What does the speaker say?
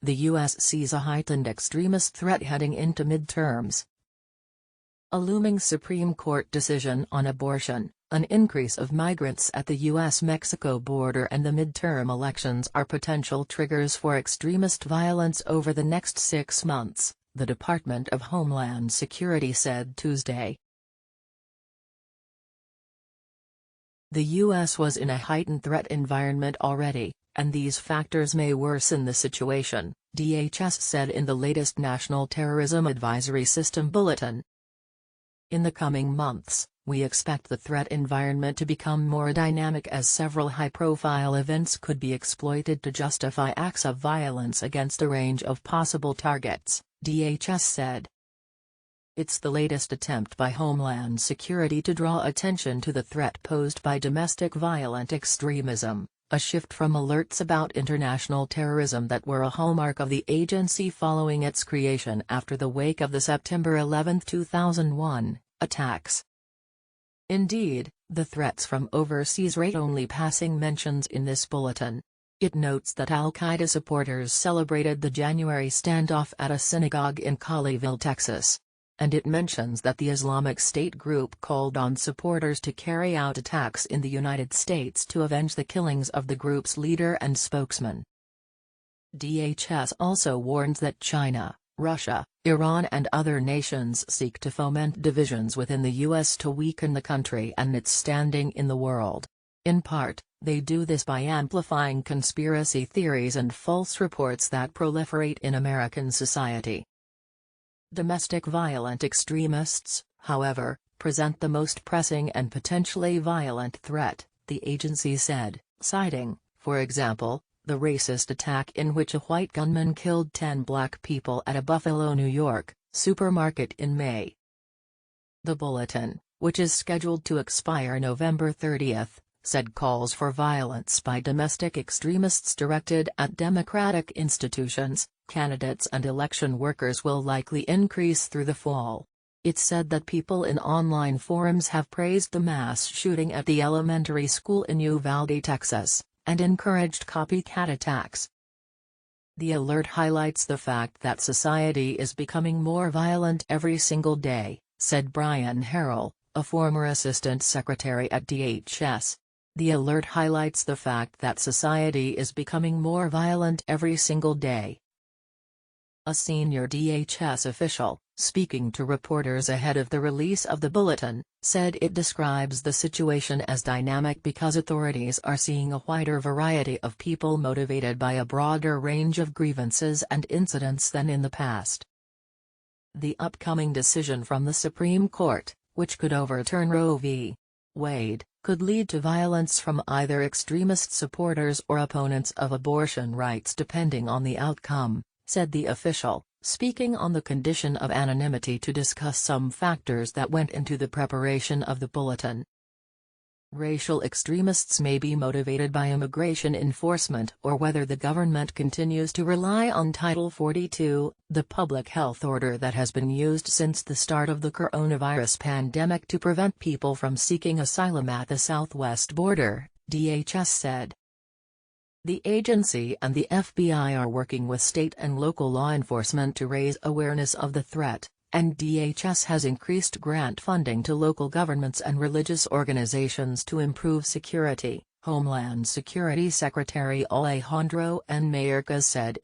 the U.S. sees a heightened extremist threat heading into midterms. A looming Supreme Court decision on abortion, an increase of migrants at the U.S.-Mexico border and the midterm elections are potential triggers for extremist violence over the next 6 months, the Department of Homeland Security said Tuesday. The U.S. was in a heightened threat environment already, and these factors may worsen the situation, DHS said in the latest National Terrorism Advisory System bulletin. In the coming months, we expect the threat environment to become more dynamic as several high-profile events could be exploited to justify acts of violence against a range of possible targets, DHS said. It's the latest attempt by Homeland Security to draw attention to the threat posed by domestic violent extremism, a shift from alerts about international terrorism that were a hallmark of the agency following its creation after the wake of the September 11, 2001, attacks. Indeed, the threats from overseas rate only passing mentions in this bulletin. It notes that al-Qaeda supporters celebrated the January standoff at a synagogue in Colleyville, Texas. And it mentions that the Islamic State group called on supporters to carry out attacks in the United States to avenge the killings of the group's leader and spokesman. DHS also warns that China, Russia, Iran and other nations seek to foment divisions within the U.S. to weaken the country and its standing in the world. In part, they do this by amplifying conspiracy theories and false reports that proliferate in American society. Domestic violent extremists, however, present the most pressing and potentially violent threat, the agency said, citing, for example, the racist attack in which a white gunman killed 10 black people at a Buffalo, New York, supermarket in May. The bulletin, which is scheduled to expire November 30, said calls for violence by domestic extremists directed at democratic institutions, candidates and election workers will likely increase through the fall. It said that people in online forums have praised the mass shooting at the elementary school in Uvalde, Texas, and encouraged copycat attacks. The alert highlights the fact that society is becoming more violent every single day, said Brian Harrell, a former assistant secretary at DHS. The alert highlights the fact that society is becoming more violent every single day. A senior DHS official, speaking to reporters ahead of the release of the bulletin, said it describes the situation as dynamic because authorities are seeing a wider variety of people motivated by a broader range of grievances and incidents than in the past. The upcoming decision from the Supreme Court, which could overturn Roe v. Wade, could lead to violence from either extremist supporters or opponents of abortion rights depending on the outcome, said the official, speaking on the condition of anonymity to discuss some factors that went into the preparation of the bulletin. Racial extremists may be motivated by immigration enforcement or whether the government continues to rely on Title 42, the public health order that has been used since the start of the coronavirus pandemic to prevent people from seeking asylum at the southwest border, DHS said. The agency and the FBI are working with state and local law enforcement to raise awareness of the threat, and DHS has increased grant funding to local governments and religious organizations to improve security, Homeland Security Secretary Alejandro N. Mayorkas said in